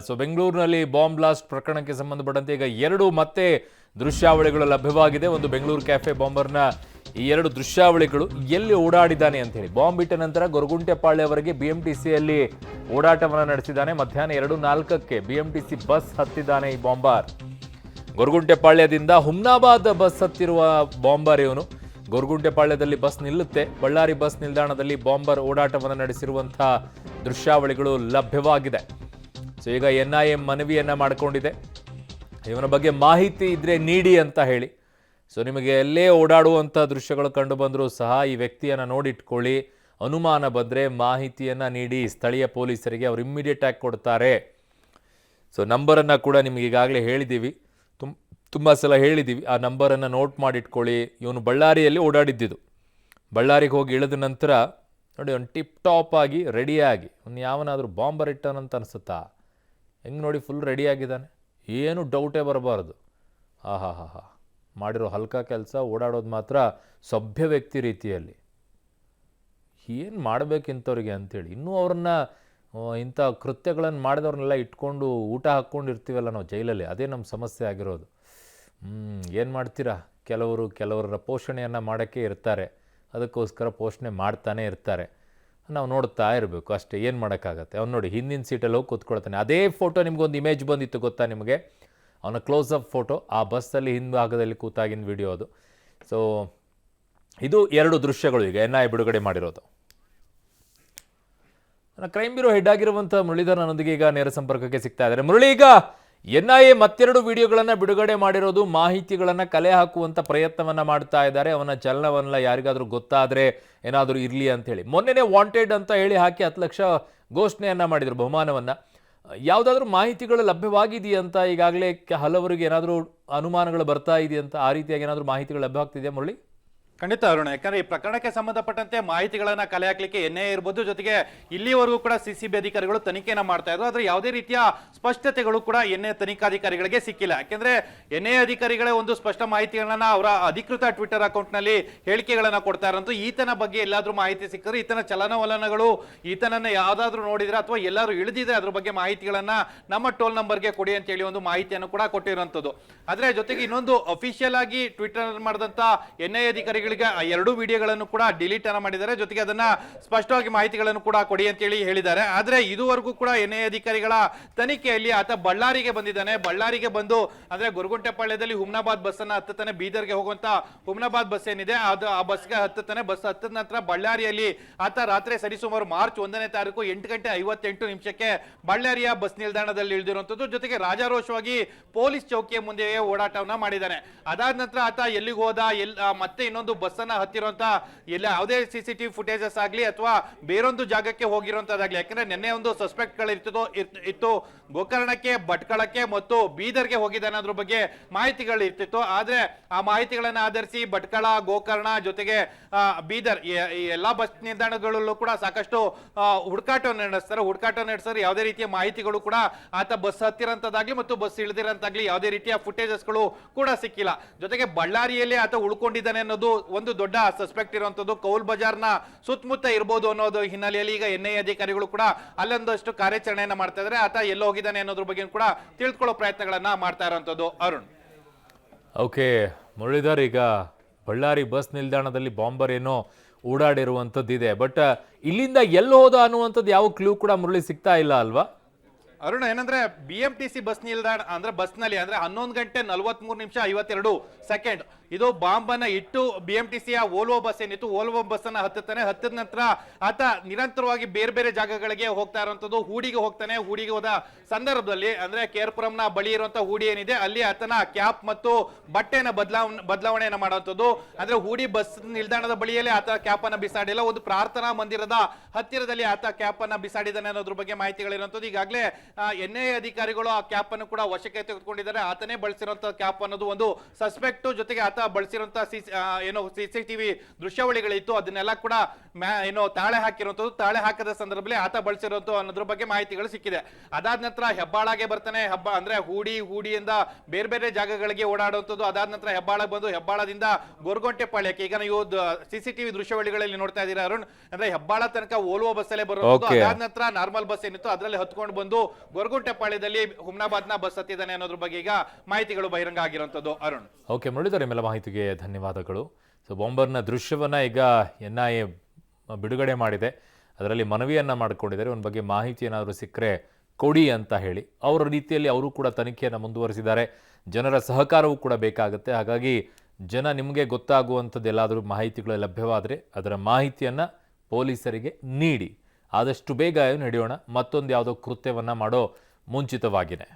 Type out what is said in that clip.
So ಬೆಂಗಳೂರಿನಲ್ಲಿ bomb blast ಪ್ರಕರಣಕ್ಕೆ ಸಂಬಂಧಪಟ್ಟಂತೆ ಈಗ ಎರಡು ಮತ್ತೆ ದೃಶ್ಯಾವಳಿಗಳು ಲಭ್ಯವಾಗಿದೆ. ಒಂದು ಬೆಂಗಳೂರು ಕ್ಯಾಫೆ ಬಾಂಬರ್ನ ಈ ಎರಡು ದೃಶ್ಯಾವಳಿಗಳು ಎಲ್ಲಿ ಓಡಾಡಿದ್ದಾನೆ ಅಂತ ಹೇಳಿ. ಬಾಂಬ್ ಇಟ್ಟ ನಂತರ ಗೊರಗುಂಟೆಪಾಳ್ಯವರೆಗೆ ಬಿಎಂಟಿಸಿಯಲ್ಲಿ ಓಡಾಟವನ್ನು ನಡೆಸಿದ್ದಾನೆ. ಮಧ್ಯಾಹ್ನ 2:04ಕ್ಕೆ ಬಿಎಂಟಿಸಿ ಬಸ್ ಹತ್ತಿದ್ದಾನೆ ಈ ಬಾಂಬರ್. ಗೊರಗುಂಟೆಪಾಳ್ಯದಿಂದ ಹುಮ್ನಾಬಾದ್ ಬಸ್ ಹತ್ತಿರುವ ಬಾಂಬರ್ ಇವನು. ಗೊರಗುಂಟೆಪಾಳ್ಯದಲ್ಲಿ ಬಸ್ ನಿಲ್ಲುತ್ತೆ. ಬಳ್ಳಾರಿ ಬಸ್ ನಿಲ್ದಾಣದಲ್ಲಿ ಬಾಂಬರ್ ಓಡಾಟವನ್ನು ನಡೆಸಿರುವಂತಹ ದೃಶ್ಯಾವಳಿಗಳು ಲಭ್ಯವಾಗಿದೆ. ಸೊ ಈಗ NIA ಮನವಿಯನ್ನ ಮಾಡಿಕೊಂಡಿದೆ. ಇವನ ಬಗ್ಗೆ ಮಾಹಿತಿ ಇದ್ರೆ ನೀಡಿ ಅಂತ ಹೇಳಿ. ಸೊ ನಿಮಗೆ ಎಲ್ಲೇ ಓಡಾಡುವಂಥ ದೃಶ್ಯಗಳು ಕಂಡು ಬಂದರೂ ಸಹ ಈ ವ್ಯಕ್ತಿಯನ್ನು ನೋಡಿಟ್ಕೊಳ್ಳಿ. ಅನುಮಾನ ಬಂದರೆ ಮಾಹಿತಿಯನ್ನು ನೀಡಿ ಸ್ಥಳೀಯ ಪೊಲೀಸರಿಗೆ. ಅವರು ಇಮ್ಮಿಡಿಯೇಟ್ ಆಗಿ ಕೊಡ್ತಾರೆ. ಸೊ ನಂಬರನ್ನು ಕೂಡ ನಿಮಗೆ ಈಗಾಗಲೇ ಹೇಳಿದ್ದೀವಿ, ತುಂಬ ಸಲ ಹೇಳಿದ್ದೀವಿ. ಆ ನಂಬರನ್ನು ನೋಟ್ ಮಾಡಿಟ್ಕೊಳ್ಳಿ. ಇವನು ಬಳ್ಳಾರಿಯಲ್ಲಿ ಓಡಾಡಿದ್ದಿದ್ದು. ಬಳ್ಳಾರಿಗೆ ಹೋಗಿ ಇಳಿದ ನಂತರ ನೋಡಿ ಅವ್ನು ಟಿಪ್ ಟಾಪ್ ಆಗಿ ರೆಡಿಯಾಗಿ, ಅವ್ನು ಯಾವನಾದರೂ ಬಾಂಬರ್ ಇಟ್ಟಾನಂತ ಅನಿಸುತ್ತಾ? ಹೆಂಗೆ ನೋಡಿ ಫುಲ್ ರೆಡಿಯಾಗಿದ್ದಾನೆ, ಏನು ಡೌಟೇ ಬರಬಾರ್ದು. ಆಹಾ ಮಾಡಿರೋ ಹಲ್ಕ ಕೆಲಸ, ಓಡಾಡೋದು ಮಾತ್ರ ಸಭ್ಯ ವ್ಯಕ್ತಿ ರೀತಿಯಲ್ಲಿ. ಏನು ಮಾಡಬೇಕಿಂಥವ್ರಿಗೆ ಅಂಥೇಳಿ. ಇನ್ನೂ ಅವ್ರನ್ನ ಇಂಥ ಕೃತ್ಯಗಳನ್ನು ಮಾಡಿದವ್ರನ್ನೆಲ್ಲ ಇಟ್ಕೊಂಡು ಊಟ ಹಾಕ್ಕೊಂಡಿರ್ತೀವಲ್ಲ ನಾವು ಜೈಲಲ್ಲಿ, ಅದೇ ನಮ್ಮ ಸಮಸ್ಯೆ ಆಗಿರೋದು. ಏನು ಮಾಡ್ತೀರಾ, ಕೆಲವರ ಪೋಷಣೆಯನ್ನು ಮಾಡೋಕ್ಕೆ ಇರ್ತಾರೆ, ಅದಕ್ಕೋಸ್ಕರ ಪೋಷಣೆ ಮಾಡ್ತಾನೆ ಇರ್ತಾರೆ. ನಾವು ನೋಡ್ತಾ ಇರಬೇಕು ಅಷ್ಟೇ, ಏನು ಮಾಡೋಕ್ಕಾಗತ್ತೆ. ಅವ್ನು ನೋಡಿ ಹಿಂದಿನ ಸೀಟಲ್ಲಿ ಹೋಗಿ ಕೂತ್ಕೊಳ್ತಾನೆ. ಅದೇ ಫೋಟೋ ನಿಮ್ಗೊಂದು ಇಮೇಜ್ ಬಂದಿತ್ತು ಗೊತ್ತಾ ನಿಮಗೆ, ಅವನ ಕ್ಲೋಸಪ್ ಫೋಟೋ, ಆ ಬಸ್ಸಲ್ಲಿ ಹಿಂಭಾಗದಲ್ಲಿ ಕೂತಾಗಿನ ವಿಡಿಯೋ ಅದು. ಸೊ ಇದು ಎರಡು ದೃಶ್ಯಗಳು ಈಗ NIA ಬಿಡುಗಡೆ ಮಾಡಿರೋದು. ಕ್ರೈಮ್ ಬ್ಯೂರೋ ಹೆಡ್ ಆಗಿರುವಂಥ ಮುರಳೀಧರ್ ನನ್ನೊಂದಿಗೆ ಈಗ ನೇರ ಸಂಪರ್ಕಕ್ಕೆ ಸಿಗ್ತಾ ಇದ್ದಾರೆ. ಮುರಳಿ, ಈಗ NIA ಮತ್ತೆರಡು ವಿಡಿಯೋಗಳನ್ನು ಬಿಡುಗಡೆ ಮಾಡಿರೋದು, ಮಾಹಿತಿಗಳನ್ನು ಕಲೆ ಹಾಕುವಂಥ ಪ್ರಯತ್ನವನ್ನು ಮಾಡ್ತಾ ಇದ್ದಾರೆ. ಅವನ ಚಲನವನ್ನ ಯಾರಿಗಾದರೂ ಗೊತ್ತಾದರೆ ಏನಾದರೂ ಇರಲಿ ಅಂಥೇಳಿ. ಮೊನ್ನೆನೇ ವಾಂಟೆಡ್ ಅಂತ ಹೇಳಿ ಹಾಕಿ 10 ಲಕ್ಷ ಘೋಷಣೆಯನ್ನು ಮಾಡಿದರು, ಬಹುಮಾನವನ್ನು. ಯಾವುದಾದ್ರೂ ಮಾಹಿತಿಗಳು ಲಭ್ಯವಾಗಿದೆಯಂತ? ಈಗಾಗಲೇ ಹಲವರಿಗೆ ಏನಾದರೂ ಅನುಮಾನಗಳು ಬರ್ತಾ ಇದೆಯಂತ? ಆ ರೀತಿಯಾಗಿ ಏನಾದರೂ ಮಾಹಿತಿಗಳು ಲಭ್ಯವಾಗ್ತಿದೆಯಾ ಮುರಳಿ? ಖಂಡಿತ ಅರುಣ, ಯಾಕಂದ್ರೆ ಈ ಪ್ರಕರಣಕ್ಕೆ ಸಂಬಂಧಪಟ್ಟಂತೆ ಮಾಹಿತಿಗಳನ್ನ ಕಲೆ ಹಾಕ್ಲಿಕ್ಕೆ NIA ಇರ್ಬೋದು, ಜೊತೆಗೆ ಇಲ್ಲಿವರೆಗೂ ಕೂಡ CCB ಅಧಿಕಾರಿಗಳು ತನಿಖೆಯನ್ನ ಮಾಡ್ತಾ ಇದ್ರು. ಆದ್ರೆ ಯಾವುದೇ ರೀತಿಯ ಸ್ಪಷ್ಟತೆಗಳು ಕೂಡ NIA ತನಿಖಾಧಿಕಾರಿಗಳಿಗೆ ಸಿಕ್ಕಿಲ್ಲ. ಯಾಕೆಂದ್ರೆ NIA ಅಧಿಕಾರಿಗಳೇ ಒಂದು ಸ್ಪಷ್ಟ ಮಾಹಿತಿಗಳನ್ನ ಅವರ ಅಧಿಕೃತ ಟ್ವಿಟರ್ ಅಕೌಂಟ್ ನಲ್ಲಿ ಹೇಳಿಕೆಗಳನ್ನ ಕೊಡ್ತಾ ಇರೋದು. ಈತನ ಬಗ್ಗೆ ಎಲ್ಲಾದ್ರೂ ಮಾಹಿತಿ ಸಿಕ್ಕಿದ್ರೆ, ಈತನ ಚಲನವಲನಗಳು, ಈತನನ್ನ ಯಾವ್ದಾದ್ರು ನೋಡಿದ್ರೆ ಅಥವಾ ಎಲ್ಲಾದ್ರೂ ಇಳಿದಿದ್ರೆ ಅದ್ರ ಬಗ್ಗೆ ಮಾಹಿತಿಗಳನ್ನ ನಮ್ಮ ಟೋಲ್ ನಂಬರ್ಗೆ ಕೊಡಿ ಅಂತ ಹೇಳಿ ಒಂದು ಮಾಹಿತಿಯನ್ನು ಕೂಡ ಕೊಟ್ಟಿರುವಂತದ್ದು. ಆದ್ರೆ ಜೊತೆಗೆ ಇನ್ನೊಂದು ಅಫಿಷಿಯಲ್ ಆಗಿ ಟ್ವಿಟರ್ ಮಾಡಿದಂತ NIA ಅಧಿಕಾರಿಗಳು ಎರಡು ವಿಡಿಯೋಗಳನ್ನು ಕೂಡ ಡಿಲೀಟ್ ಅನ್ನ ಮಾಡಿದ್ದಾರೆ. ಜೊತೆಗೆ ಅದನ್ನ ಸ್ಪಷ್ಟವಾಗಿ ಮಾಹಿತಿಗಳನ್ನು ಕೂಡ ಕೊಡಿ ಅಂತ ಹೇಳಿ ಹೇಳಿದ್ದಾರೆ. ಆದ್ರೆ ಇದುವರೆಗೂ ಕೂಡ NIA ಅಧಿಕಾರಿಗಳ ತನಿಖೆಯಲ್ಲಿ ಆತ ಬಳ್ಳಾರಿಗೆ ಬಂದಿದ್ದಾನೆ. ಬಳ್ಳಾರಿಗೆ ಬಂದು ಅಂದ್ರೆ ಗೊರಗುಂಟೆಪಾಳ್ಯದಲ್ಲಿ ಹುಮ್ನಾಬಾದ್ ಬಸ್ ಅನ್ನ ಹತ್ತುತ್ತಾನೆ. ಬೀದರ್ಗೆ ಹೋಗುವಂತ ಹುಮ್ನಾಬಾದ್ ಬಸ್ ಏನಿದೆ ಅದು ಆ ಬಸ್ಗೆ ಹತ್ತುತ್ತಾನೆ. ಬಸ್ ಹತ್ತಿದ ನಂತರ ಬಳ್ಳಾರಿಯಲ್ಲಿ ಆತ ರಾತ್ರಿ ಸರಿಸುಮಾರು ಮಾರ್ಚ್ 1ನೇ ತಾರೀಕು 8:58 ಬಳ್ಳಾರಿಯ ಬಸ್ ನಿಲ್ದಾಣದಲ್ಲಿ ಇಳಿದಿರುವಂತದ್ದು. ಜೊತೆಗೆ ರಾಜಾರೋಷವಾಗಿ ಪೊಲೀಸ್ ಚೌಕಿಯ ಮುಂದೆಯೇ ಓಡಾಟವನ್ನ ಮಾಡಿದ್ದಾನೆ. ಅದಾದ ನಂತರ ಆತ ಎಲ್ಲಿಗೆ ಹೋದ, ಮತ್ತೆ ಇನ್ನೊಂದು ಬಸ್ ಅನ್ನ ಹತ್ತಿರುವಂತ ಯಾವುದೇ CCTV ಫುಟೇಜಸ್ ಆಗ್ಲಿ ಅಥವಾ ಬೇರೊಂದು ಜಾಗಕ್ಕೆ ಹೋಗಿರುವಂತದ್ದಾಗ್ಲಿ. ಯಾಕಂದ್ರೆ ನಿನ್ನೆ ಒಂದು ಸಸ್ಪೆಕ್ಟ್ ಗಳು ಇತ್ತು, ಗೋಕರ್ಣಕ್ಕೆ, ಭಟ್ಕಳಕ್ಕೆ ಮತ್ತು ಬೀದರ್ಗೆ ಹೋಗಿದ್ದಾನೆ, ಅದ್ರ ಬಗ್ಗೆ ಮಾಹಿತಿಗಳು ಇರ್ತಿತ್ತು. ಆದ್ರೆ ಆ ಮಾಹಿತಿಗಳನ್ನ ಆಧರಿಸಿ ಭಟ್ಕಳ, ಗೋಕರ್ಣ ಜೊತೆಗೆ ಬೀದರ್ ಈ ಎಲ್ಲಾ ಬಸ್ ನಿಲ್ದಾಣಗಳಲ್ಲೂ ಕೂಡ ಸಾಕಷ್ಟು ಹುಡುಕಾಟವನ್ನು ನಡೆಸ್ತಾರೆ. ಯಾವುದೇ ರೀತಿಯ ಮಾಹಿತಿಗಳು ಕೂಡ ಆತ ಬಸ್ ಹತ್ತಿರಂತದಾಗ್ಲಿ ಮತ್ತು ಬಸ್ ಇಳಿದಿರಂತಾಗ್ಲಿ ಯಾವುದೇ ರೀತಿಯ ಫುಟೇಜಸ್ ಗಳು ಕೂಡ ಸಿಕ್ಕಿಲ್ಲ. ಜೊತೆಗೆ ಬಳ್ಳಾರಿಯಲ್ಲಿ ಆತ ಉಳ್ಕೊಂಡಿದ್ದಾನೆ ಅನ್ನೋದು ಒಂದು ದೊಡ್ಡ ಸಸ್ಪೆಕ್ಟ್ ಇರುವಂತದ್ದು. ಕೌಲ್ ಬಜಾರ್ನ ಸುತ್ತಮುತ್ತ ಇರಬಹುದು ಅನ್ನೋದು ಹಿನ್ನೆಲೆಯಲ್ಲಿ ಈಗ NIA ಅಧಿಕಾರಿಗಳು ಕೂಡ ಅಲ್ಲೊಂದಷ್ಟು ಕಾರ್ಯಾಚರಣೆಯನ್ನ ಮಾಡ್ತಾ ಇದ್ದಾರೆ. ಆತ ಎಲ್ಲ ಹೋಗಿದ್ದಾನೆ ಅನ್ನೋದ್ರ ಬಗ್ಗೆ ಕೂಡ ತಿಳ್ಕೊಳ್ಳೋ ಪ್ರಯತ್ನಗಳನ್ನ ಮಾಡ್ತಾ ಇರುವಂತದ್ದು. ಅರುಣ್, ಓಕೆ ಮುರಳೀಧರ್, ಈಗ ಬಳ್ಳಾರಿ ಬಸ್ ನಿಲ್ದಾಣದಲ್ಲಿ ಬಾಂಬರ್ ಏನೋ ಓಡಾಡಿರುವಂಥದ್ದಿದೆ. ಬಟ್ ಇಲ್ಲಿಂದ ಎಲ್ಲಿ ಹೋದ ಅನ್ನುವಂಥದ್ದು ಯಾವ ಕ್ಲೂ ಕೂಡ ಮುರಳಿ ಸಿಗ್ತಾ ಇಲ್ಲ ಅಲ್ವಾ? ಅರುಣ, ಏನಂದ್ರೆ BMTC ಬಸ್ ನಿಲ್ದಾಣ ಅಂದ್ರೆ ಬಸ್ನಲ್ಲಿ ಅಂದ್ರೆ 11:43:52 ಇದು ಬಾಂಬ್ ಅನ್ನ ಇಟ್ಟು BMTCಯ ಓಲ್ವೋ ಬಸ್ ಏನಿತ್ತು, ಓಲ್ವೋ ಬಸ್ ಅನ್ನ ಹತ್ತುತ್ತಾನೆ. ಹತ್ತಿದ ನಂತರ ಆತ ನಿರಂತರವಾಗಿ ಬೇರೆ ಬೇರೆ ಜಾಗಗಳಿಗೆ ಹೋಗ್ತಾ ಇರುವಂತದ್ದು. ಹೂಡಿಗೆ ಹೋಗ್ತಾನೆ. ಹೂಡಿಗೆ ಹೋದ ಸಂದರ್ಭದಲ್ಲಿ ಅಂದ್ರೆ ಕೇರ್ಪುರಂನ ಬಳಿ ಇರುವಂತಹ ಹೂಡಿ ಏನಿದೆ ಅಲ್ಲಿ ಆತನ ಕ್ಯಾಪ್ ಮತ್ತು ಬಟ್ಟೆನ ಬದಲಾವಣೆಯನ್ನ ಮಾಡುವಂತದ್ದು. ಅಂದ್ರೆ ಹೂಡಿ ಬಸ್ ನಿಲ್ದಾಣದ ಬಳಿಯಲ್ಲೇ ಆತ ಕ್ಯಾಪ್ ಅನ್ನ ಬಿಸಾಡಿಲ್ಲ, ಒಂದು ಪ್ರಾರ್ಥನಾ ಮಂದಿರದ ಹತ್ತಿರದಲ್ಲಿ ಆತ ಕ್ಯಾಪ್ ಅನ್ನ ಬಿಸಾಡಿದ್ದಾನೆ ಅನ್ನೋದ್ರ ಬಗ್ಗೆ ಮಾಹಿತಿಗಳಿರುವಂತದ್ದು. ಈಗಾಗಲೇ NIA ಅಧಿಕಾರಿಗಳು ಆ ಕ್ಯಾಪ್ ಅನ್ನು ಕೂಡ ವಶಕ್ಕೆ ತೆಗೆದುಕೊಂಡಿದ್ದಾರೆ. ಆತನೇ ಬಳಸಿರುವಂತಹ ಕ್ಯಾಪ್ ಅನ್ನೋದು ಒಂದು ಸಸ್ಪೆಕ್ಟ್. ಜೊತೆಗೆ ಆತ ಆತ ಬಳಸಿರುವಂತಹ ಏನು CCTV ದೃಶ್ಯಾವಳಿಗಳಿತ್ತು ಅದನ್ನೆಲ್ಲ ಕೂಡ ಏನು ತಾಳೆ ಹಾಕಿರುವಂತದ್ದು, ತಾಳೆ ಹಾಕದ ಸಂದರ್ಭದಲ್ಲಿ ಆತ ಬಳಸಿರುವಂತ ಅನ್ನೋದ್ರ ಬಗ್ಗೆ ಮಾಹಿತಿಗಳು ಸಿಕ್ಕಿದೆ. ಅದಾದ ನಂತರ ಹೆಬ್ಬಾಳಗೆ ಬರ್ತಾನೆ, ಅಂದ್ರೆ ಹೂಡಿಯಿಂದ ಬೇರೆ ಬೇರೆ ಜಾಗಗಳಿಗೆ ಓಡಾಡುವಂಥದ್ದು. ಅದಾದ ನಂತರ ಹೆಬ್ಬಾಳ ಬಂದು ಹೆಬ್ಬಾಳದಿಂದ ಗೊರಗೊಂಟೆಪಾಳ್ಯಕ್ಕೆ, ಈಗ ನೀವು CCTV ದೃಶ್ಯಾವಳಿಗಳಲ್ಲಿ ನೋಡ್ತಾ ಇದ್ದೀರಾ ಅರುಣ್, ಅಂದ್ರೆ ಹೆಬ್ಬಾಳ ತನಕ ಓಲ್ವೋ ಬಸ್ಸಲ್ಲೇ ಬರುವಂಥದ್ದು. ಅದಾದ ನಂತರ ನಾರ್ಮಲ್ ಬಸ್ ಏನಿತ್ತು ಅದರಲ್ಲಿ ಹತ್ಕೊಂಡು ಬಂದು ಗೊರಗುಂಟೆಪಾಳ್ಯದಲ್ಲಿ ಹುಮ್ನಾಬಾದ್ನ ಬಸ್ ಹತ್ತಿದ್ದಾನೆ ಅನ್ನೋದ್ರ ಬಗ್ಗೆ ಈಗ ಮಾಹಿತಿಗಳು ಬಹಿರಂಗ ಆಗಿರುವಂತದ್ದು. ಅರುಣ್, ಓಕೆ ಮುರಳೀಧರ್, ನಿಮ್ಮೆಲ್ಲ ಮಾಹಿತಿಗೆ ಧನ್ಯವಾದಗಳು. ಸೊ ಬಾಂಬರ್ನ ದೃಶ್ಯವನ್ನ ಈಗ NIA ಬಿಡುಗಡೆ ಮಾಡಿದೆ, ಅದರಲ್ಲಿ ಮನವಿಯನ್ನ ಮಾಡಿಕೊಂಡಿದ್ದಾರೆ. ಒಂದು ಬಗ್ಗೆ ಮಾಹಿತಿ ಏನಾದರೂ ಸಿಕ್ಕರೆ ಕೊಡಿ ಅಂತ ಹೇಳಿ ಅವರ ರೀತಿಯಲ್ಲಿ ಅವರು ಕೂಡ ತನಿಖೆಯನ್ನು ಮುಂದುವರಿಸಿದ್ದಾರೆ. ಜನರ ಸಹಕಾರವೂ ಕೂಡ ಬೇಕಾಗುತ್ತೆ. ಹಾಗಾಗಿ ಜನ ನಿಮಗೆ ಗೊತ್ತಾಗುವಂಥದ್ದು ಎಲ್ಲಾದರೂ ಮಾಹಿತಿಗಳು ಲಭ್ಯವಾದರೆ ಅದರ ಮಾಹಿತಿಯನ್ನು ಪೊಲೀಸರಿಗೆ ನೀಡಿ ಆದಷ್ಟು ಬೇಗ ನಡೆಯೋಣ. ಮತ್ತೊಂದು ಯಾವುದೋ ಕೃತ್ಯವನ್ನು ಮಾಡೋ ಮುಂಚಿತವಾಗಿಯೇ